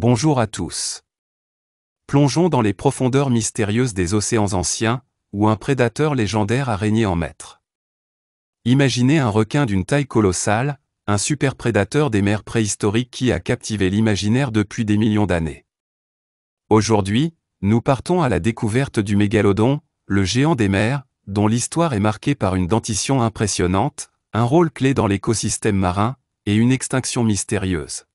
Bonjour à tous. Plongeons dans les profondeurs mystérieuses des océans anciens, où un prédateur légendaire a régné en maître. Imaginez un requin d'une taille colossale, un superprédateur des mers préhistoriques qui a captivé l'imaginaire depuis des millions d'années. Aujourd'hui, nous partons à la découverte du mégalodon, le géant des mers, dont l'histoire est marquée par une dentition impressionnante, un rôle clé dans l'écosystème marin, et une extinction mystérieuse.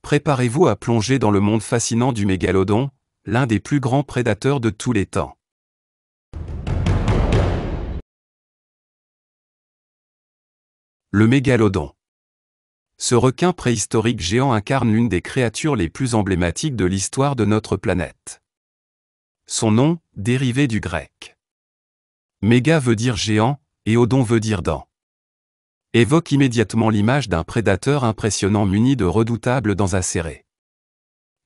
Préparez-vous à plonger dans le monde fascinant du mégalodon, l'un des plus grands prédateurs de tous les temps. Le mégalodon. Ce requin préhistorique géant incarne l'une des créatures les plus emblématiques de l'histoire de notre planète. Son nom, dérivé du grec. Méga veut dire géant, et odon veut dire dent. Évoque immédiatement l'image d'un prédateur impressionnant muni de redoutables dents acérées.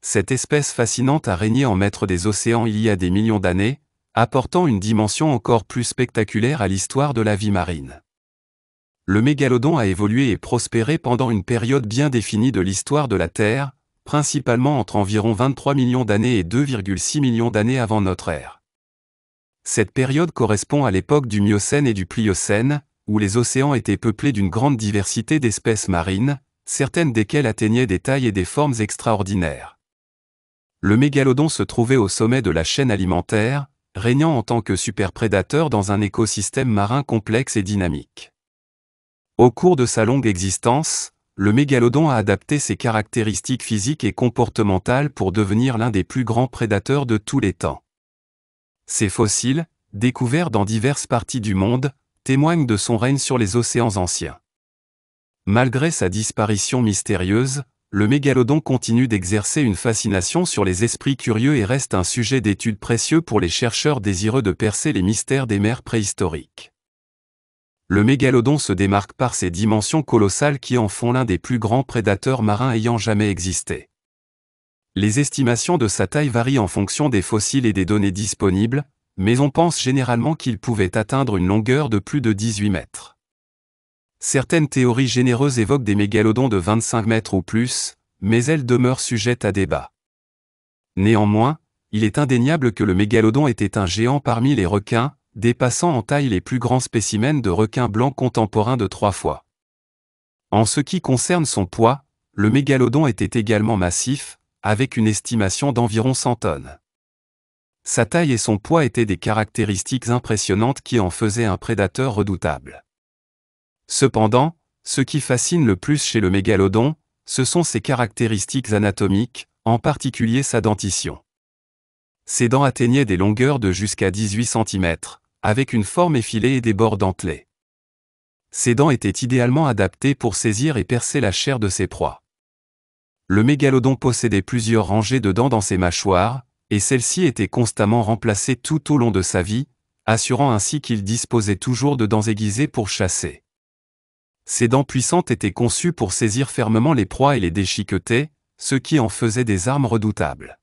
Cette espèce fascinante a régné en maître des océans il y a des millions d'années, apportant une dimension encore plus spectaculaire à l'histoire de la vie marine. Le mégalodon a évolué et prospéré pendant une période bien définie de l'histoire de la Terre, principalement entre environ 23 millions d'années et 2,6 millions d'années avant notre ère. Cette période correspond à l'époque du Miocène et du Pliocène, où les océans étaient peuplés d'une grande diversité d'espèces marines, certaines desquelles atteignaient des tailles et des formes extraordinaires. Le mégalodon se trouvait au sommet de la chaîne alimentaire, régnant en tant que superprédateur dans un écosystème marin complexe et dynamique. Au cours de sa longue existence, le mégalodon a adapté ses caractéristiques physiques et comportementales pour devenir l'un des plus grands prédateurs de tous les temps. Ses fossiles, découverts dans diverses parties du monde, témoignent de son règne sur les océans anciens. Malgré sa disparition mystérieuse, le mégalodon continue d'exercer une fascination sur les esprits curieux et reste un sujet d'étude précieux pour les chercheurs désireux de percer les mystères des mers préhistoriques. Le mégalodon se démarque par ses dimensions colossales qui en font l'un des plus grands prédateurs marins ayant jamais existé. Les estimations de sa taille varient en fonction des fossiles et des données disponibles, mais on pense généralement qu'il pouvait atteindre une longueur de plus de 18 mètres. Certaines théories généreuses évoquent des mégalodons de 25 mètres ou plus, mais elles demeurent sujettes à débat. Néanmoins, il est indéniable que le mégalodon était un géant parmi les requins, dépassant en taille les plus grands spécimens de requins blancs contemporains de 3 fois. En ce qui concerne son poids, le mégalodon était également massif, avec une estimation d'environ 100 tonnes. Sa taille et son poids étaient des caractéristiques impressionnantes qui en faisaient un prédateur redoutable. Cependant, ce qui fascine le plus chez le mégalodon, ce sont ses caractéristiques anatomiques, en particulier sa dentition. Ses dents atteignaient des longueurs de jusqu'à 18 cm, avec une forme effilée et des bords dentelés. Ses dents étaient idéalement adaptées pour saisir et percer la chair de ses proies. Le mégalodon possédait plusieurs rangées de dents dans ses mâchoires, et celles-ci étaient constamment remplacées tout au long de sa vie, assurant ainsi qu'il disposait toujours de dents aiguisées pour chasser. Ces dents puissantes étaient conçues pour saisir fermement les proies et les déchiqueter, ce qui en faisait des armes redoutables.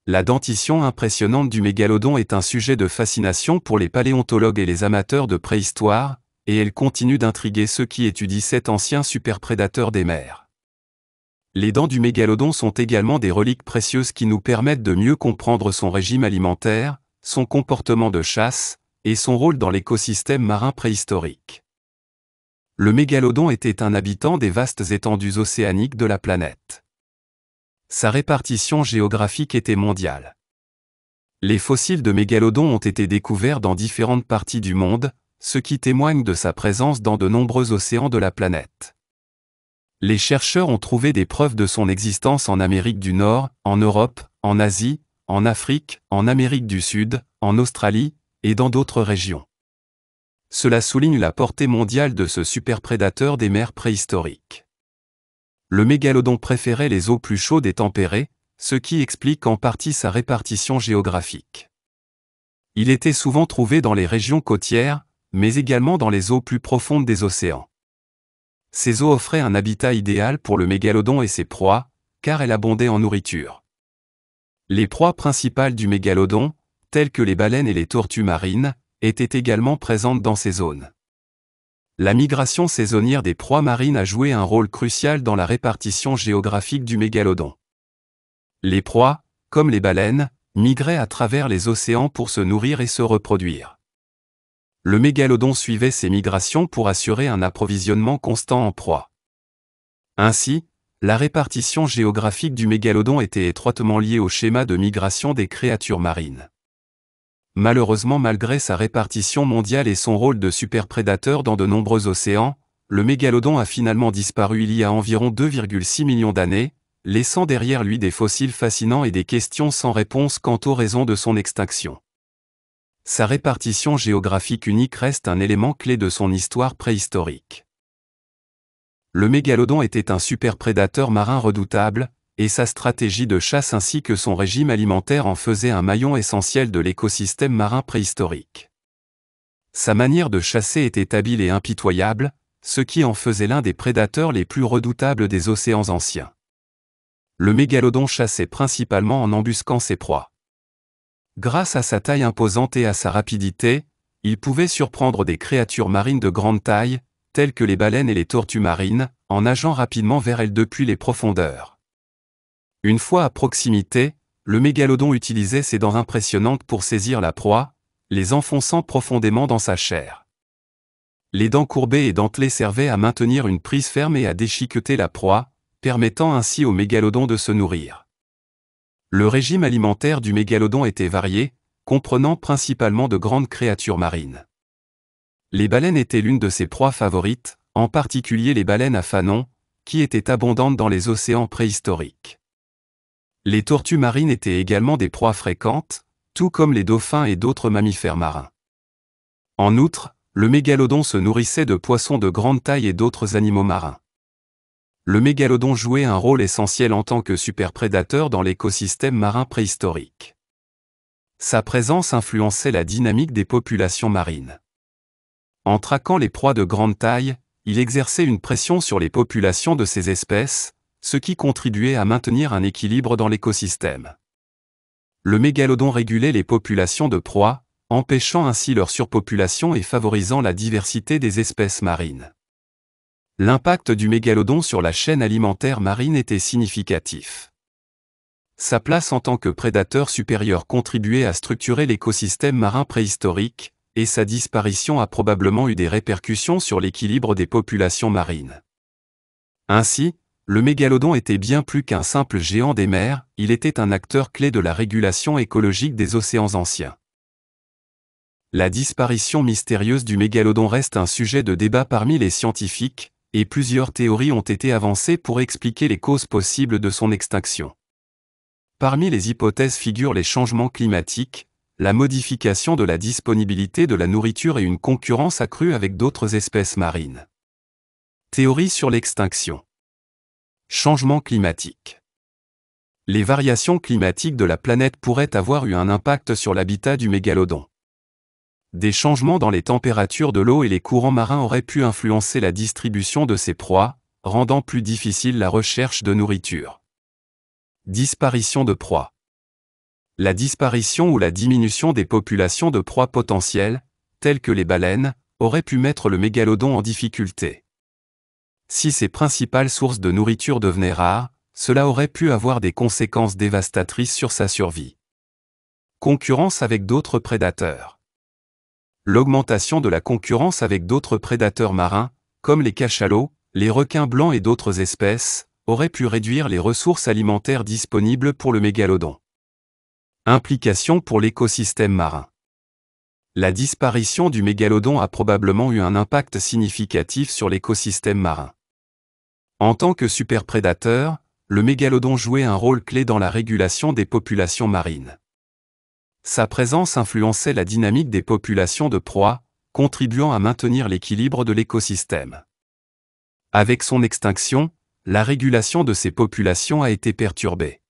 La dentition impressionnante du mégalodon est un sujet de fascination pour les paléontologues et les amateurs de préhistoire, et elle continue d'intriguer ceux qui étudient cet ancien superprédateur des mers. Les dents du mégalodon sont également des reliques précieuses qui nous permettent de mieux comprendre son régime alimentaire, son comportement de chasse, et son rôle dans l'écosystème marin préhistorique. Le mégalodon était un habitant des vastes étendues océaniques de la planète. Sa répartition géographique était mondiale. Les fossiles de mégalodon ont été découverts dans différentes parties du monde, ce qui témoigne de sa présence dans de nombreux océans de la planète. Les chercheurs ont trouvé des preuves de son existence en Amérique du Nord, en Europe, en Asie, en Afrique, en Amérique du Sud, en Australie, et dans d'autres régions. Cela souligne la portée mondiale de ce superprédateur des mers préhistoriques. Le mégalodon préférait les eaux plus chaudes et tempérées, ce qui explique en partie sa répartition géographique. Il était souvent trouvé dans les régions côtières, mais également dans les eaux plus profondes des océans. Ces eaux offraient un habitat idéal pour le mégalodon et ses proies, car elles abondaient en nourriture. Les proies principales du mégalodon, telles que les baleines et les tortues marines, étaient également présentes dans ces zones. La migration saisonnière des proies marines a joué un rôle crucial dans la répartition géographique du mégalodon. Les proies, comme les baleines, migraient à travers les océans pour se nourrir et se reproduire. Le mégalodon suivait ces migrations pour assurer un approvisionnement constant en proie. Ainsi, la répartition géographique du mégalodon était étroitement liée au schéma de migration des créatures marines. Malheureusement, malgré sa répartition mondiale et son rôle de superprédateur dans de nombreux océans, le mégalodon a finalement disparu il y a environ 2,6 millions d'années, laissant derrière lui des fossiles fascinants et des questions sans réponse quant aux raisons de son extinction. Sa répartition géographique unique reste un élément clé de son histoire préhistorique. Le mégalodon était un superprédateur marin redoutable, et sa stratégie de chasse ainsi que son régime alimentaire en faisaient un maillon essentiel de l'écosystème marin préhistorique. Sa manière de chasser était habile et impitoyable, ce qui en faisait l'un des prédateurs les plus redoutables des océans anciens. Le mégalodon chassait principalement en embusquant ses proies. Grâce à sa taille imposante et à sa rapidité, il pouvait surprendre des créatures marines de grande taille, telles que les baleines et les tortues marines, en nageant rapidement vers elles depuis les profondeurs. Une fois à proximité, le mégalodon utilisait ses dents impressionnantes pour saisir la proie, les enfonçant profondément dans sa chair. Les dents courbées et dentelées servaient à maintenir une prise ferme et à déchiqueter la proie, permettant ainsi au mégalodon de se nourrir. Le régime alimentaire du mégalodon était varié, comprenant principalement de grandes créatures marines. Les baleines étaient l'une de ses proies favorites, en particulier les baleines à fanon, qui étaient abondantes dans les océans préhistoriques. Les tortues marines étaient également des proies fréquentes, tout comme les dauphins et d'autres mammifères marins. En outre, le mégalodon se nourrissait de poissons de grande taille et d'autres animaux marins. Le mégalodon jouait un rôle essentiel en tant que superprédateur dans l'écosystème marin préhistorique. Sa présence influençait la dynamique des populations marines. En traquant les proies de grande taille, il exerçait une pression sur les populations de ces espèces, ce qui contribuait à maintenir un équilibre dans l'écosystème. Le mégalodon régulait les populations de proies, empêchant ainsi leur surpopulation et favorisant la diversité des espèces marines. L'impact du mégalodon sur la chaîne alimentaire marine était significatif. Sa place en tant que prédateur supérieur contribuait à structurer l'écosystème marin préhistorique, et sa disparition a probablement eu des répercussions sur l'équilibre des populations marines. Ainsi, le mégalodon était bien plus qu'un simple géant des mers, il était un acteur clé de la régulation écologique des océans anciens. La disparition mystérieuse du mégalodon reste un sujet de débat parmi les scientifiques, et plusieurs théories ont été avancées pour expliquer les causes possibles de son extinction. Parmi les hypothèses figurent les changements climatiques, la modification de la disponibilité de la nourriture et une concurrence accrue avec d'autres espèces marines. Théorie sur l'extinction. Changement climatique. Les variations climatiques de la planète pourraient avoir eu un impact sur l'habitat du mégalodon. Des changements dans les températures de l'eau et les courants marins auraient pu influencer la distribution de ses proies, rendant plus difficile la recherche de nourriture. Disparition de proies. La disparition ou la diminution des populations de proies potentielles, telles que les baleines, aurait pu mettre le mégalodon en difficulté. Si ses principales sources de nourriture devenaient rares, cela aurait pu avoir des conséquences dévastatrices sur sa survie. Concurrence avec d'autres prédateurs. L'augmentation de la concurrence avec d'autres prédateurs marins, comme les cachalots, les requins blancs et d'autres espèces, aurait pu réduire les ressources alimentaires disponibles pour le mégalodon. Implications pour l'écosystème marin. La disparition du mégalodon a probablement eu un impact significatif sur l'écosystème marin. En tant que superprédateur, le mégalodon jouait un rôle clé dans la régulation des populations marines. Sa présence influençait la dynamique des populations de proies, contribuant à maintenir l'équilibre de l'écosystème. Avec son extinction, la régulation de ces populations a été perturbée.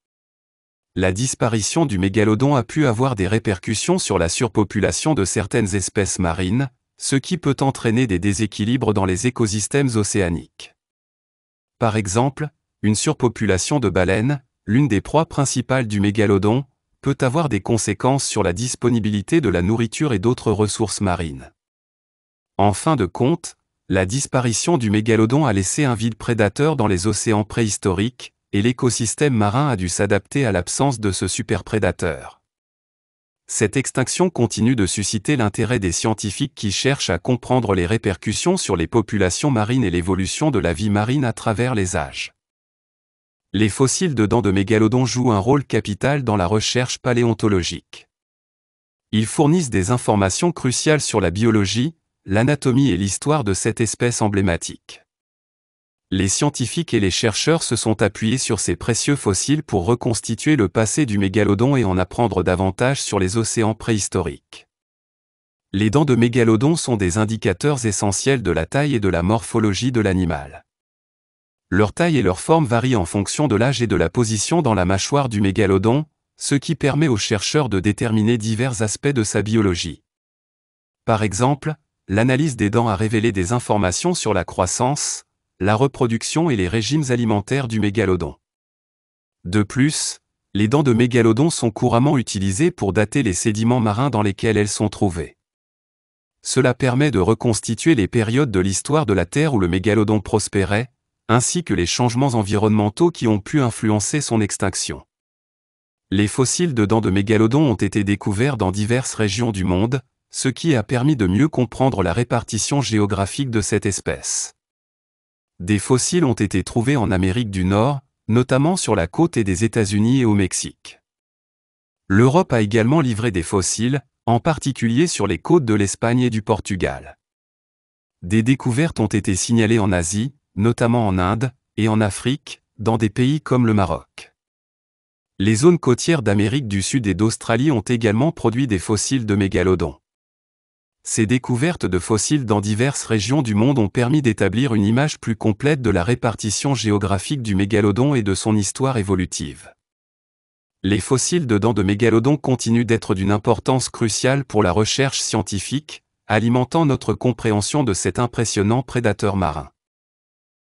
La disparition du mégalodon a pu avoir des répercussions sur la surpopulation de certaines espèces marines, ce qui peut entraîner des déséquilibres dans les écosystèmes océaniques. Par exemple, une surpopulation de baleines, l'une des proies principales du mégalodon, peut avoir des conséquences sur la disponibilité de la nourriture et d'autres ressources marines. En fin de compte, la disparition du mégalodon a laissé un vide prédateur dans les océans préhistoriques, et l'écosystème marin a dû s'adapter à l'absence de ce superprédateur. Cette extinction continue de susciter l'intérêt des scientifiques qui cherchent à comprendre les répercussions sur les populations marines et l'évolution de la vie marine à travers les âges. Les fossiles de dents de mégalodon jouent un rôle capital dans la recherche paléontologique. Ils fournissent des informations cruciales sur la biologie, l'anatomie et l'histoire de cette espèce emblématique. Les scientifiques et les chercheurs se sont appuyés sur ces précieux fossiles pour reconstituer le passé du mégalodon et en apprendre davantage sur les océans préhistoriques. Les dents de mégalodon sont des indicateurs essentiels de la taille et de la morphologie de l'animal. Leur taille et leur forme varient en fonction de l'âge et de la position dans la mâchoire du mégalodon, ce qui permet aux chercheurs de déterminer divers aspects de sa biologie. Par exemple, l'analyse des dents a révélé des informations sur la croissance, la reproduction et les régimes alimentaires du mégalodon. De plus, les dents de mégalodon sont couramment utilisées pour dater les sédiments marins dans lesquels elles sont trouvées. Cela permet de reconstituer les périodes de l'histoire de la Terre où le mégalodon prospérait, ainsi que les changements environnementaux qui ont pu influencer son extinction. Les fossiles de dents de mégalodon ont été découverts dans diverses régions du monde, ce qui a permis de mieux comprendre la répartition géographique de cette espèce. Des fossiles ont été trouvés en Amérique du Nord, notamment sur la côte des États-Unis et au Mexique. L'Europe a également livré des fossiles, en particulier sur les côtes de l'Espagne et du Portugal. Des découvertes ont été signalées en Asie, notamment en Inde, et en Afrique, dans des pays comme le Maroc. Les zones côtières d'Amérique du Sud et d'Australie ont également produit des fossiles de mégalodons. Ces découvertes de fossiles dans diverses régions du monde ont permis d'établir une image plus complète de la répartition géographique du mégalodon et de son histoire évolutive. Les fossiles de dents de mégalodon continuent d'être d'une importance cruciale pour la recherche scientifique, alimentant notre compréhension de cet impressionnant prédateur marin.